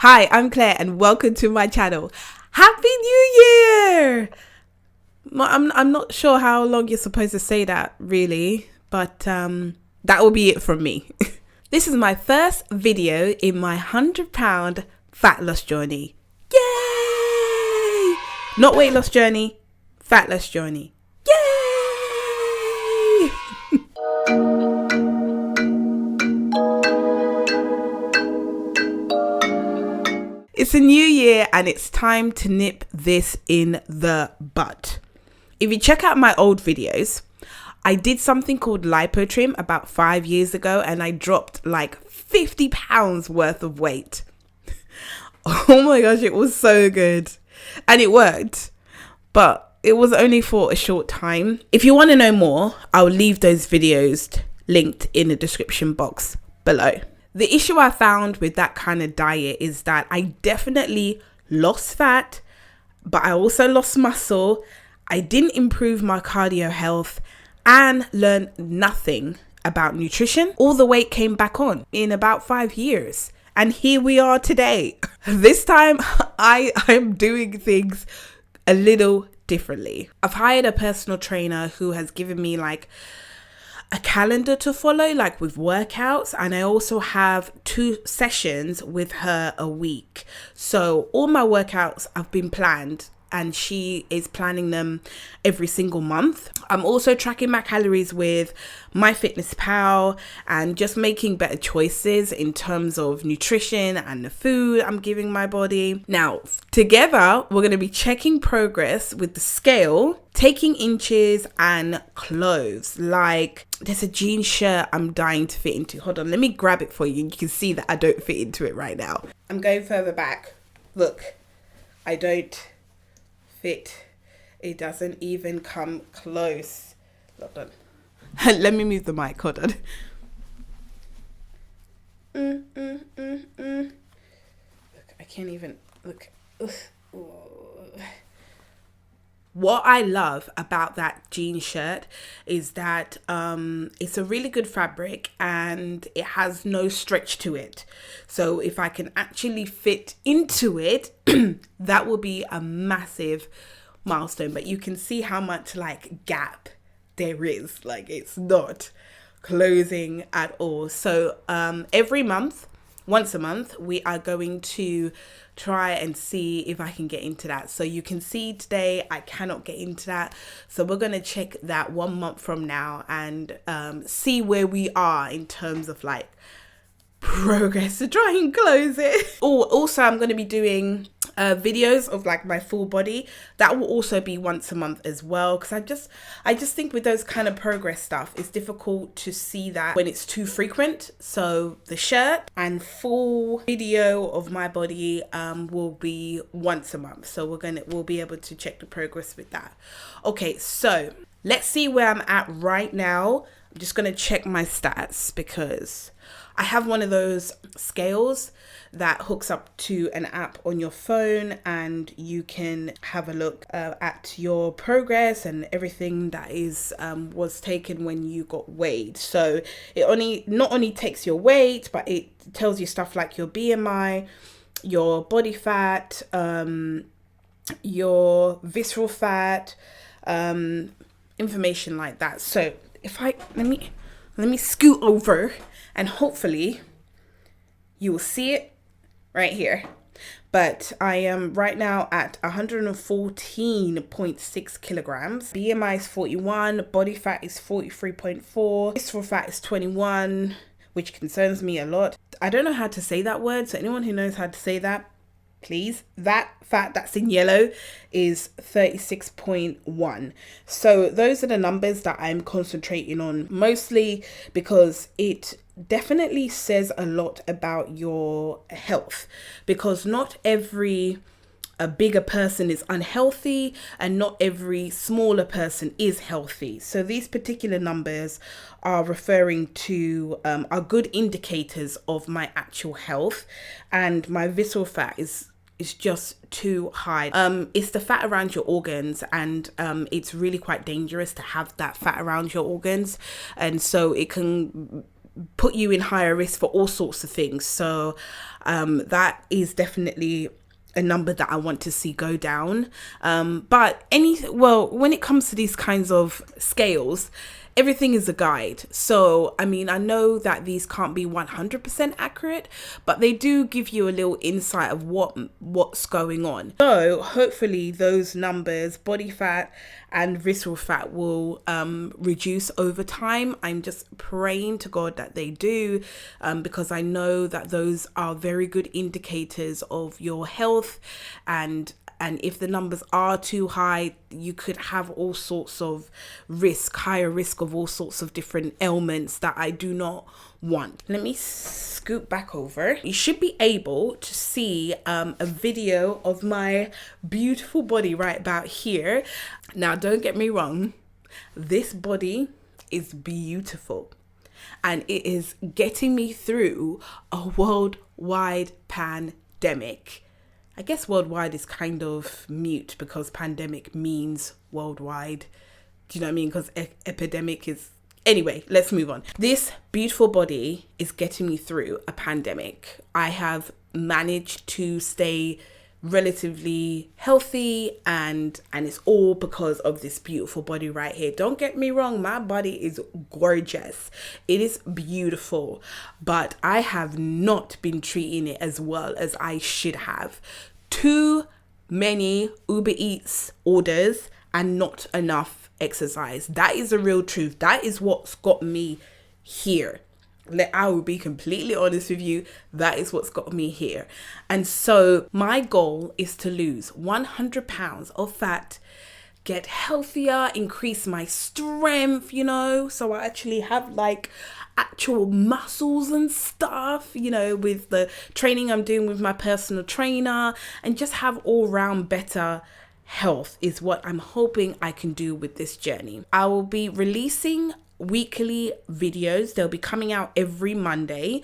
Hi, I'm Claire and welcome to my channel. Happy New Year! I'm not sure how long you're supposed to say that really, but that will be it from me. This is my first video in my 100-pound fat loss journey. Yay! Not weight loss journey, fat loss journey. Yay! It's a new year and it's time to nip this in the bud. If you check out my old videos, I did something called LIPOTRIM about 5 years ago and I dropped like 50 pounds worth of weight. Oh my gosh, it was so good. And it worked, but it was only for a short time. If you want to know more, I'll leave those videos linked in the description box below. The issue I found with that kind of diet is that I definitely lost fat, but I also lost muscle. I didn't improve my cardio health and learned nothing about nutrition. All the weight came back on in about 5 years. And here we are today. This time I am doing things a little differently. I've hired a personal trainer who has given me like a calendar to follow, like with workouts, and I also have 2 sessions with her a week. So all my workouts have been planned and she is planning them every single month. I'm also tracking my calories with MyFitnessPal and just making better choices in terms of nutrition and the food I'm giving my body. Now, together, we're going to be checking progress with the scale, taking inches and clothes. Like, there's a jean shirt I'm dying to fit into. Hold on, let me grab it for you. You can see that I don't fit into it right now. I'm going further back. Look, I don't fit. It doesn't even come close. Hold on. Let me move the mic. Hold on. Look, I can't even look. What I love about that jean shirt is that it's a really good fabric and it has no stretch to it. So if I can actually fit into it, that will be a massive milestone. But you can see how much like gap there is. Like, it's not closing at all. So every month, once a month, we are going to try and see if I can get into that. So you can see today I cannot get into that. So we're going to check that 1 month from now and see where we are in terms of like progress to try and close it. Oh, also I'm going to be doing videos of like my full body. That will also be once a month as well, because I just think with those kind of progress stuff, it's difficult to see that when it's too frequent. So the shirt and full video of my body will be once a month. So we'll be able to check the progress with that. Okay, so let's see where I'm at right now. I'm just going to check my stats because I have one of those scales that hooks up to an app on your phone and you can have a look at your progress and everything that is was taken when you got weighed. So it not only takes your weight, but it tells you stuff like your BMI, your body fat, your visceral fat, information like that. So if let me scoot over and hopefully you will see it right here. But I am right now at 114.6 kilograms. BMI is 41, body fat is 43.4, visceral fat is 21, which concerns me a lot. I don't know how to say that word, so anyone who knows how to say that, please. That fat that's in yellow is 36.1. So those are the numbers that I'm concentrating on, mostly because it definitely says a lot about your health, because not every a bigger person is unhealthy and not every smaller person is healthy. So these particular numbers are referring to are good indicators of my actual health, and my visceral fat is just too high. It's the fat around your organs, and it's really quite dangerous to have that fat around your organs, and so it can put you in higher risk for all sorts of things. So that is definitely a number that I want to see go down. But when it comes to these kinds of scales, everything is a guide. So, I mean, I know that these can't be 100% accurate, but they do give you a little insight of what's going on. So hopefully those numbers, body fat and visceral fat, will reduce over time. I'm just praying to God that they do, because I know that those are very good indicators of your health, and if the numbers are too high, you could have all sorts of higher risk of all sorts of different ailments that I do not want. Let me scoot back over. You should be able to see a video of my beautiful body right about here. Now, don't get me wrong, this body is beautiful, and it is getting me through a worldwide pandemic. I guess worldwide is kind of mute because pandemic means worldwide. Do you know what I mean? Because epidemic is... Anyway, let's move on. This beautiful body is getting me through a pandemic. I have managed to stay relatively healthy, and it's all because of this beautiful body right here. Don't get me wrong, my body is gorgeous. It is beautiful, but I have not been treating it as well as I should have. Too many Uber Eats orders and not enough exercise. That is the real truth. That is what's got me here. I will be completely honest with you. That is what's got me here. And so my goal is to lose 100 pounds of fat, get healthier, increase my strength, so I actually have like actual muscles and stuff, with the training I'm doing with my personal trainer, and just have all round better health is what I'm hoping I can do with this journey. I will be releasing weekly videos. They'll be coming out every Monday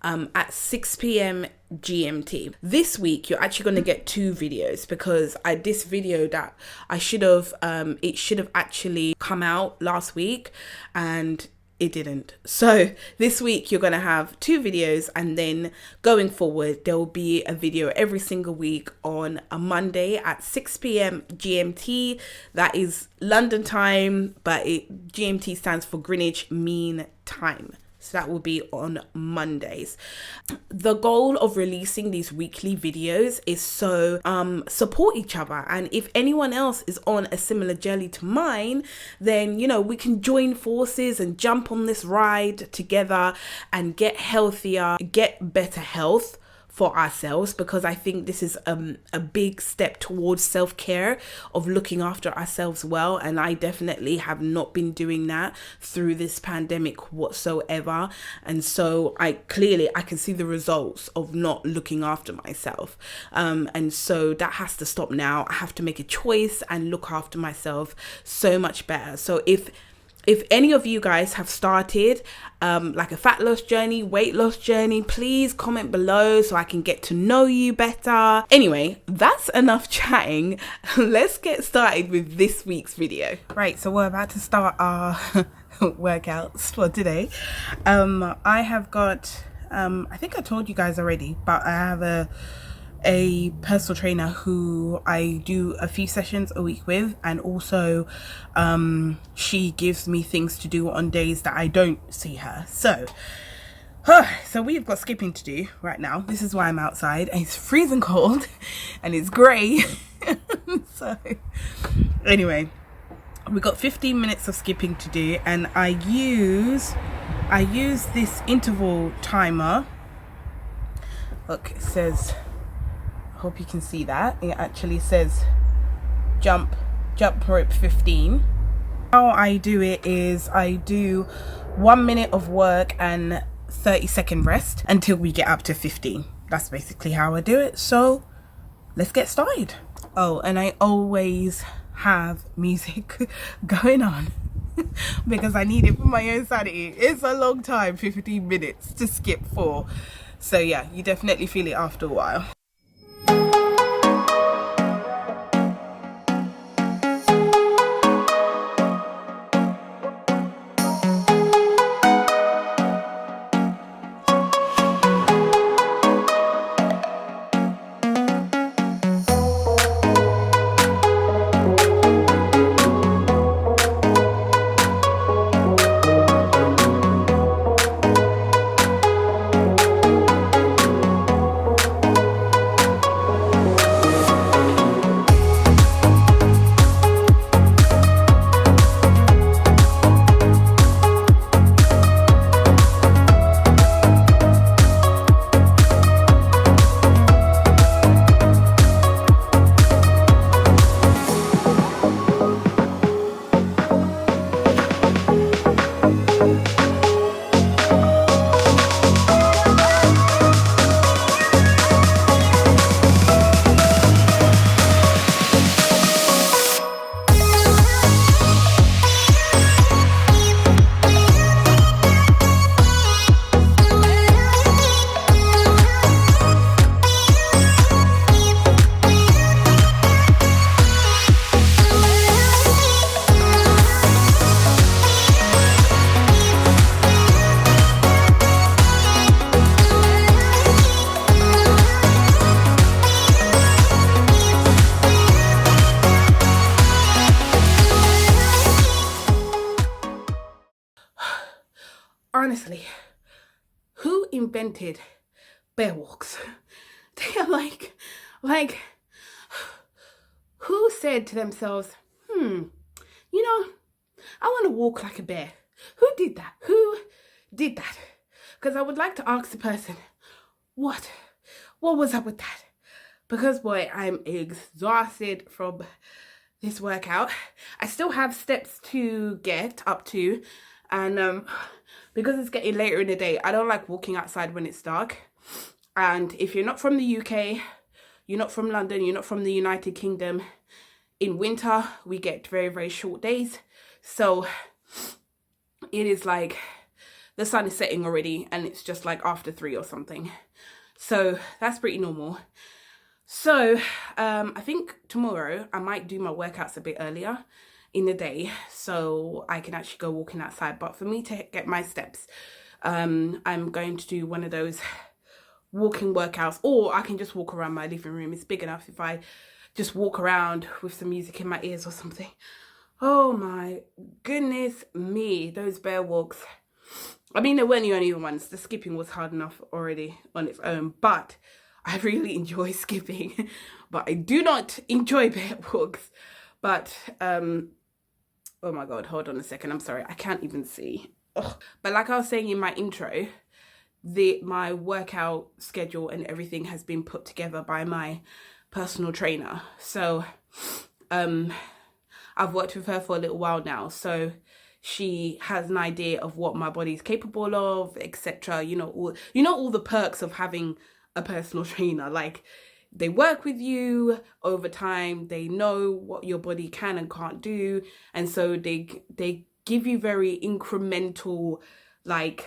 at 6 p.m. GMT. This week you're actually going to get 2 videos, because this video that I should have it should have actually come out last week and it didn't. So this week you're going to have 2 videos, and then going forward there will be a video every single week on a Monday at 6 p.m. GMT. That is London time, but GMT stands for Greenwich Mean Time. So that will be on Mondays. The goal of releasing these weekly videos is so support each other. And if anyone else is on a similar journey to mine, then, we can join forces and jump on this ride together and get healthier, get better health for ourselves, because I think this is a big step towards self-care, of looking after ourselves well, and I definitely have not been doing that through this pandemic whatsoever. And so I can see the results of not looking after myself, and so that has to stop now. I have to make a choice and look after myself so much better. So if any of you guys have started like a fat loss journey, weight loss journey, please comment below so I can get to know you better. Anyway, that's enough chatting. Let's get started with this week's video. Right, so we're about to start our workouts for today. I have got, I think I told you guys already, but I have a personal trainer who I do a few sessions a week with, and also she gives me things to do on days that I don't see her. So we've got skipping to do right now. This is why I'm outside, and it's freezing cold and it's grey. So anyway, we've got 15 minutes of skipping to do, and I use this interval timer. Look, it says, hope you can see that. It actually says jump rope 15. How I do it is I do 1 minute of work and 30-second rest until we get up to 15. That's basically how I do it. So let's get started. Oh, and I always have music going on because I need it for my own sanity. It's a long time, 15 minutes to skip for. So yeah, you definitely feel it after a while. invented bear walks? They are like, who said to themselves, you know, I want to walk like a bear? Who did that? Who did that? Because I would like to ask the person, what was up with that? Because boy, I'm exhausted from this workout. I still have steps to get up to, and because it's getting later in the day, I don't like walking outside when it's dark. And if you're not from the UK, you're not from London, you're not from the United Kingdom, in winter we get very, very short days. So it is like the sun is setting already and it's just like after 3 or something. So that's pretty normal. So I think tomorrow I might do my workouts a bit earlier in the day so I can actually go walking outside. But for me to get my steps, I'm going to do one of those walking workouts, or I can just walk around my living room. It's big enough if I just walk around with some music in my ears or something. Oh my goodness me, those bear walks. I mean, they weren't the only ones. The skipping was hard enough already on its own, but I really enjoy skipping. But I do not enjoy bear walks. But oh my god, hold on a second. I'm sorry, I can't even see. Ugh. But like I was saying in my intro, my workout schedule and everything has been put together by my personal trainer. So I've worked with her for a little while now, so she has an idea of what my body's capable of, etc. You know all the perks of having a personal trainer. Like, they work with you over time, they know what your body can and can't do, and so they give you very incremental like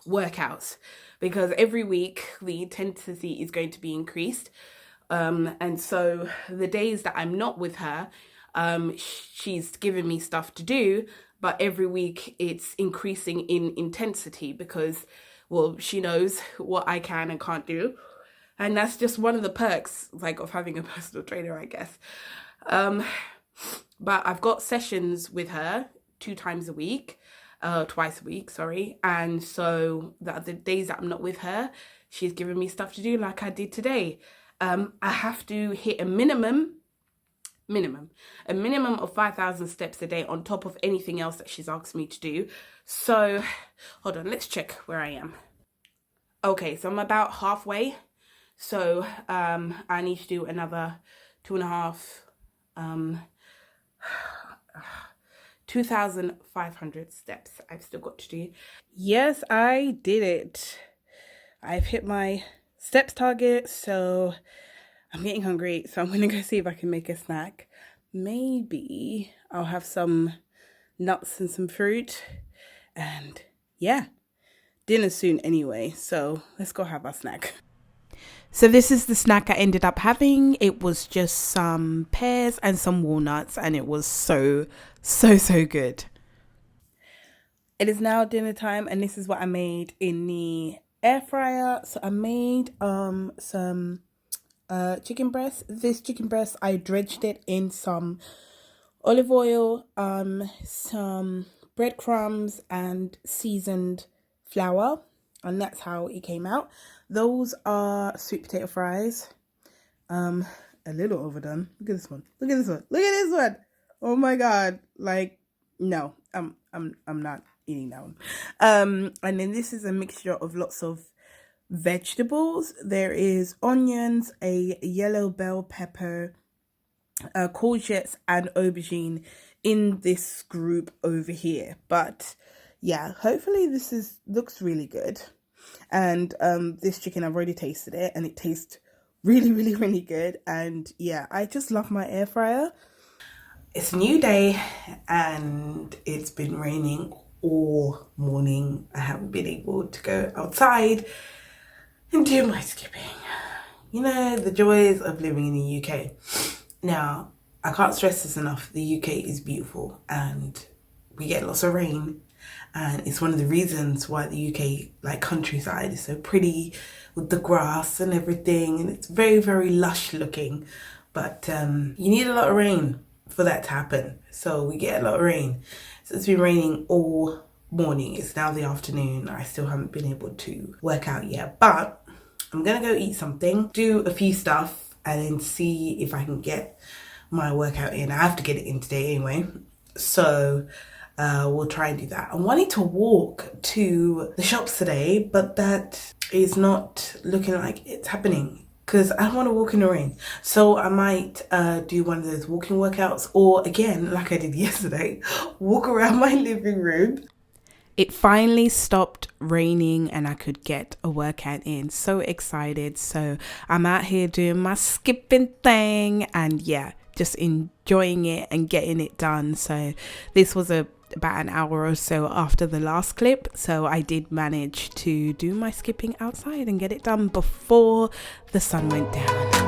workouts, because every week the intensity is going to be increased, and so the days that I'm not with her, she's given me stuff to do, but every week it's increasing in intensity because, well, she knows what I can and can't do, and that's just one of the perks like of having a personal trainer, I guess. But I've got sessions with her twice a week, sorry. And so the days that I'm not with her, she's given me stuff to do like I did today. I have to hit a minimum of 5,000 steps a day on top of anything else that she's asked me to do. So hold on, let's check where I am. Okay, so I'm about halfway. So I need to do another 2,500 steps I've still got to do. Yes, I did it. I've hit my steps target, so I'm getting hungry, so I'm gonna go see if I can make a snack. Maybe I'll have some nuts and some fruit, and yeah, dinner soon anyway, so let's go have our snack. So this is the snack I ended up having. It was just some pears and some walnuts, and it was so good. It is now dinner time, and this is what I made in the air fryer. So I made some chicken breast. This chicken breast, I dredged it in some olive oil, some breadcrumbs and seasoned flour, and that's how it came out. Those are sweet potato fries. A little overdone. Look at this one. Look at this one. Look at this one. Oh my god. Like, no, I'm not eating that one. And then this is a mixture of lots of vegetables. There is onions, a yellow bell pepper, courgettes and aubergine in this group over here. But yeah, hopefully this looks really good. And this chicken, I've already tasted it and it tastes really good. And yeah, I just love my air fryer. It's a new day and it's been raining all morning. I haven't been able to go outside and do my skipping. You know, the joys of living in the UK. Now, I can't stress this enough. The UK is beautiful and we get lots of rain. And it's one of the reasons why the UK, like, countryside is so pretty with the grass and everything. And it's very lush looking. But you need a lot of rain for that to happen. So we get a lot of rain. So it's been raining all morning. It's now the afternoon. I still haven't been able to work out yet, but I'm gonna go eat something, do a few stuff, and then see if I can get my workout in. I have to get it in today anyway, so we'll try and do that. I'm wanting to walk to the shops today, but that is not looking like it's happening because I don't want to walk in the rain. So I might do one of those walking workouts, or again, like I did yesterday, walk around my living room. It finally stopped raining and I could get a workout in. So excited. So I'm out here doing my skipping thing and yeah, just enjoying it and getting it done. So this was about an hour or so after the last clip. So I did manage to do my skipping outside and get it done before the sun went down.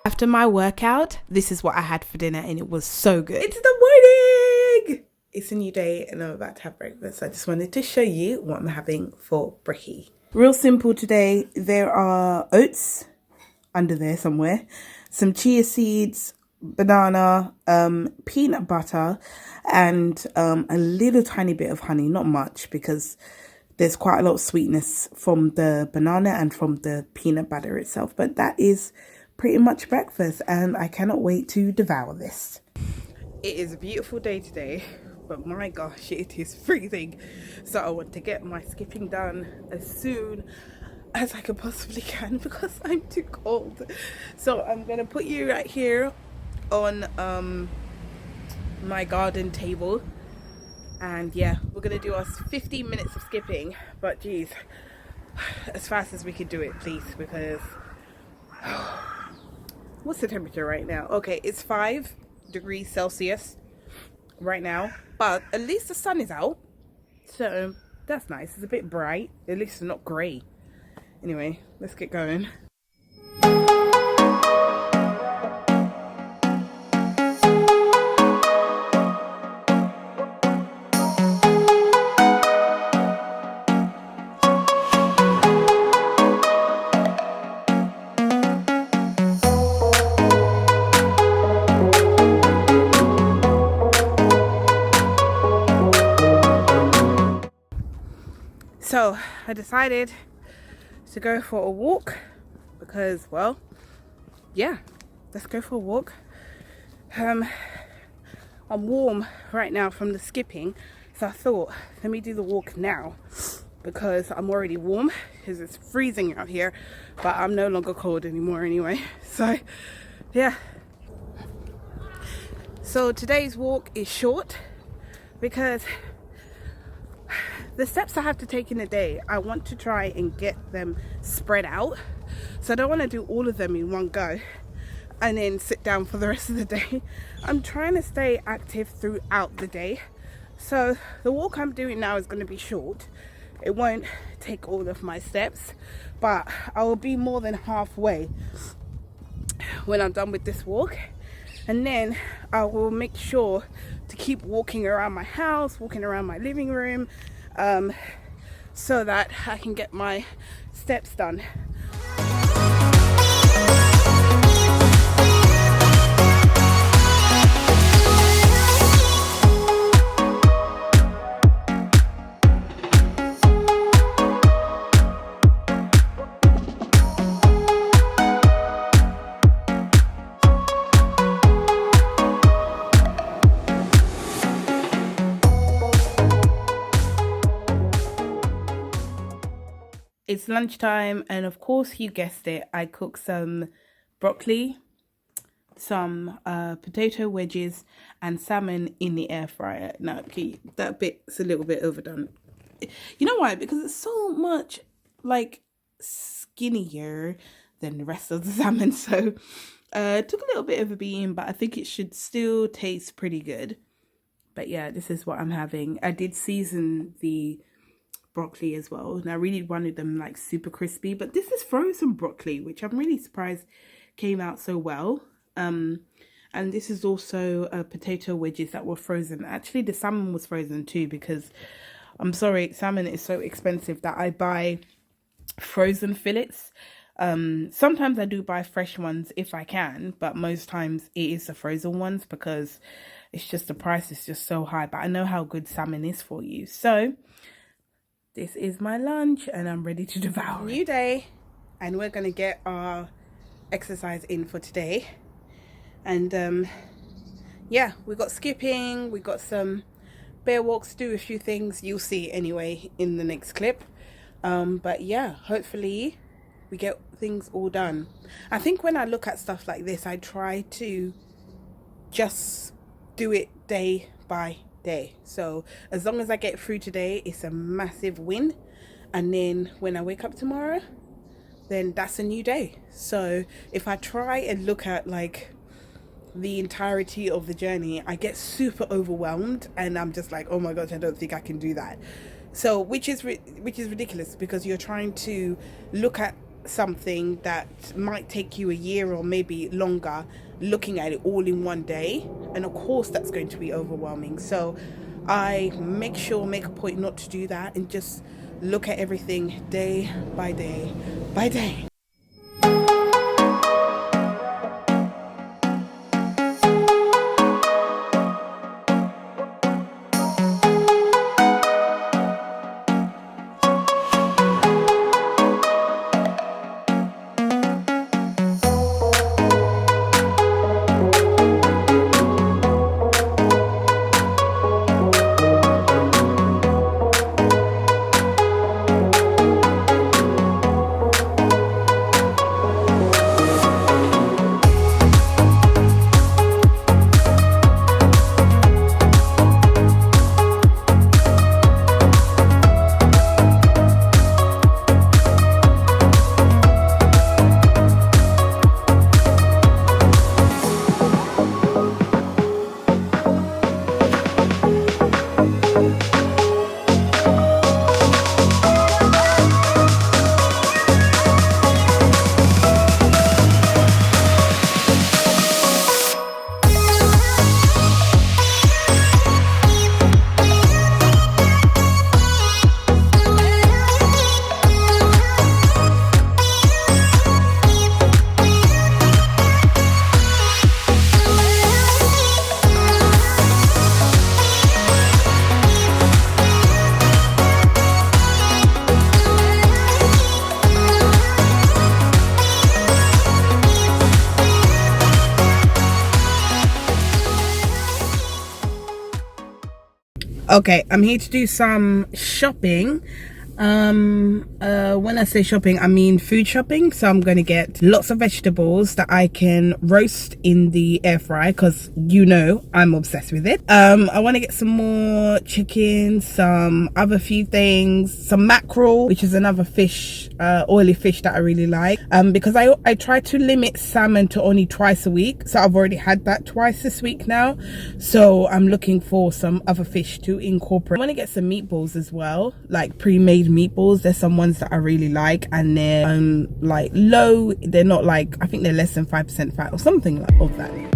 After my workout, this is what I had for dinner and it was so good. It's the morning! It's a new day and I'm about to have breakfast. I just wanted to show you what I'm having for brekkie. Real simple today. There are oats under there somewhere, some chia seeds, banana, peanut butter, and a little tiny bit of honey. Not much because there's quite a lot of sweetness from the banana and from the peanut butter itself. But that is pretty much breakfast and I cannot wait to devour this. It is a beautiful day today, but my gosh, it is freezing. So I want to get my skipping done as soon as I can possibly can because I'm too cold. So I'm gonna put you right here on my garden table and yeah, we're gonna do our 15 minutes of skipping, but geez, as fast as we can do it please, because what's the temperature right now? Okay, it's 5 degrees Celsius right now, but at least the sun is out, so that's nice. It's a bit bright, at least it's not grey. Anyway, let's get going. So I decided to go for a walk because, well, yeah, let's go for a walk. I'm warm right now from the skipping, so I thought let me do the walk now because I'm already warm because it's freezing out here, but I'm no longer cold anymore anyway. So yeah, so today's walk is short because the steps I have to take in a day, I want to try and get them spread out. So I don't want to do all of them in one go and then sit down for the rest of the day. I'm trying to stay active throughout the day. So the walk I'm doing now is going to be short. It won't take all of my steps, but I will be more than halfway when I'm done with this walk. And then I will make sure to keep walking around my house, walking around my living room, so that I can get my steps done. It's lunchtime and of course you guessed it, I cooked some broccoli, some potato wedges and salmon in the air fryer. Now okay, that bit's a little bit overdone. You know why? Because it's so much like skinnier than the rest of the salmon. So took a little bit of a beating, but I think it should still taste pretty good. But yeah, this is what I'm having. I did season the broccoli as well, and I really wanted them like super crispy, but this is frozen broccoli, which I'm really surprised came out so well. And this is also potato wedges that were frozen. Actually, the salmon was frozen too, because I'm sorry, salmon is so expensive that I buy frozen fillets. Sometimes I do buy fresh ones if I can, but most times it is the frozen ones because it's just the price is just so high. But I know how good salmon is for you. So this is my lunch and I'm ready to devour. New day, and we're gonna get our exercise in for today. And yeah, we got skipping, we got some bear walks, do a few things. You'll see anyway in the next clip. But yeah, hopefully we get things all done. I think when I look at stuff like this, I try to just do it day by day. So as long as I get through today, it's a massive win. And then when I wake up tomorrow, then that's a new day. So if I try and look at like the entirety of the journey, I get super overwhelmed and I'm just like, oh my gosh, I don't think I can do that. So which is ridiculous, because you're trying to look at something that might take you a year or maybe longer, looking at it all in one day, and of course that's going to be overwhelming. So I make a point not to do that and just look at everything day by day by day. Okay, I'm here to do some shopping. When I say shopping, I mean food shopping. So I'm going to get lots of vegetables that I can roast in the air fryer, because you know I'm obsessed with it. I want to get some more chicken, some other few things, some mackerel, which is another fish, oily fish that I really like, because I try to limit salmon to only twice a week. So I've already had that twice this week now, so I'm looking for some other fish to incorporate. I want to get some meatballs as well, like pre-made meatballs. There's some ones that I really like, and they're like low, they're not like, I think they're less than 5% fat or something like of that nature.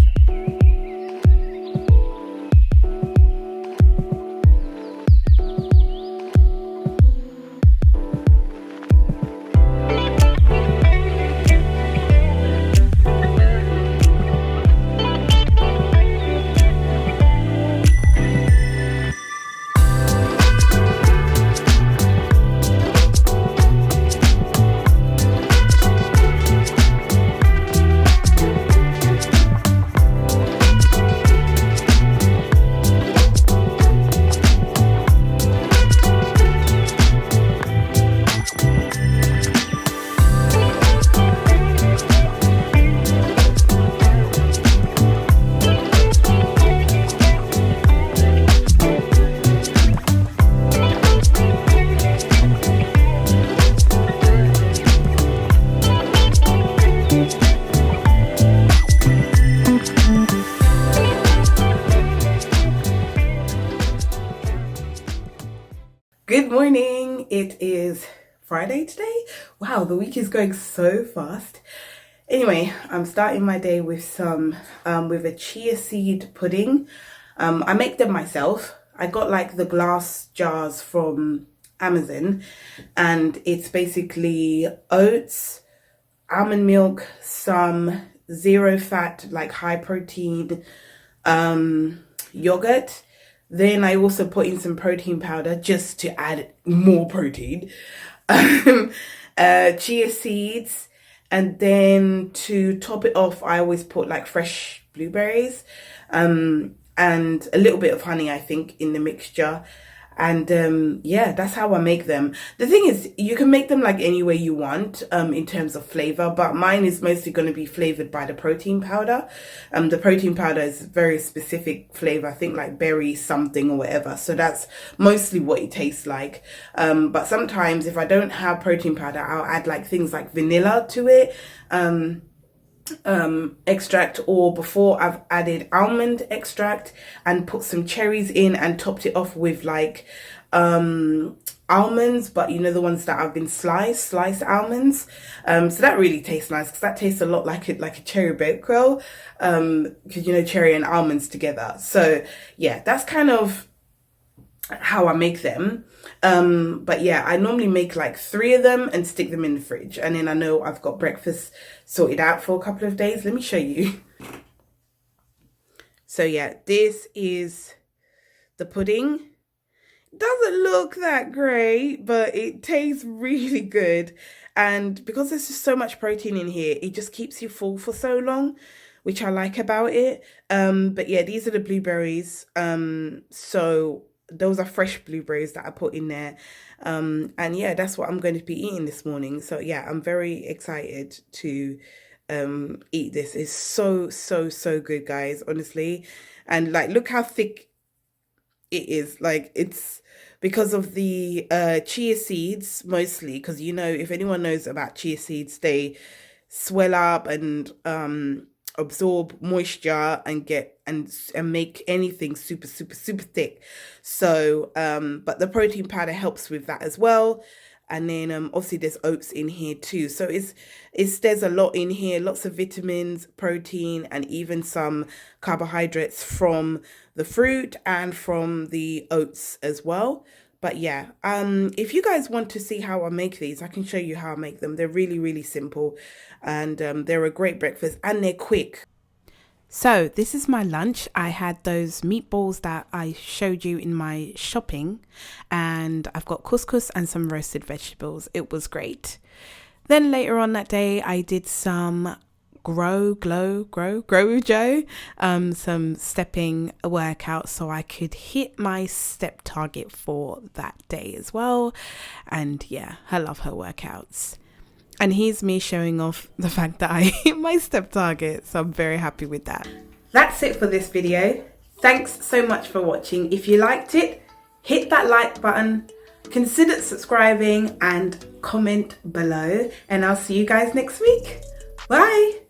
Good morning. It is Friday today. Wow, the week is going so fast. Anyway, I'm starting my day with with a chia seed pudding. I make them myself. I got like the glass jars from Amazon, and it's basically oats, almond milk, some zero fat, like high protein yogurt. Then I also put in some protein powder just to add more protein. Chia seeds, and then to top it off, I always put like fresh blueberries, and a little bit of honey, I think, in the mixture. And yeah, that's how I make them. The thing is, you can make them like any way you want in terms of flavor, but mine is mostly going to be flavored by the protein powder. The protein powder is very specific flavor, I think like berry something or whatever, so that's mostly what it tastes like. But sometimes if I don't have protein powder, I'll add like things like vanilla to it, extract, or before I've added almond extract and put some cherries in and topped it off with like almonds, but you know, the ones that have been sliced almonds. So that really tastes nice, because that tastes a lot like a cherry bakewell, because you know, cherry and almonds together. So yeah, that's kind of how I make them. But yeah, I normally make like 3 of them and stick them in the fridge, and then I know I've got breakfast sorted out for a couple of days. Let me show you. So yeah, this is the pudding. Doesn't look that great, but it tastes really good, and because there's just so much protein in here, it just keeps you full for so long, which I like about it. But yeah, these are the blueberries. So those are fresh blueberries that I put in there, and yeah, that's what I'm going to be eating this morning. So yeah, I'm very excited to eat this. It's so good, guys, honestly. And like, look how thick it is. Like, it's because of the chia seeds mostly, because you know, if anyone knows about chia seeds, they swell up and absorb moisture and get and make anything super thick. So but the protein powder helps with that as well. And then obviously there's oats in here too, so there's a lot in here, lots of vitamins, protein, and even some carbohydrates from the fruit and from the oats as well. But yeah, if you guys want to see how I make these, I can show you how I make them. They're really simple, and they're a great breakfast, and they're quick. So this is my lunch. I had those meatballs that I showed you in my shopping, and I've got couscous and some roasted vegetables. It was great. Then later on that day, I did some grow with Joe, some stepping workouts, so I could hit my step target for that day as well. And yeah, I love her workouts. And here's me showing off the fact that I hit my step target, so I'm very happy with that. That's it for this video. Thanks so much for watching. If you liked it, hit that like button, consider subscribing, and comment below, and I'll see you guys next week. Bye.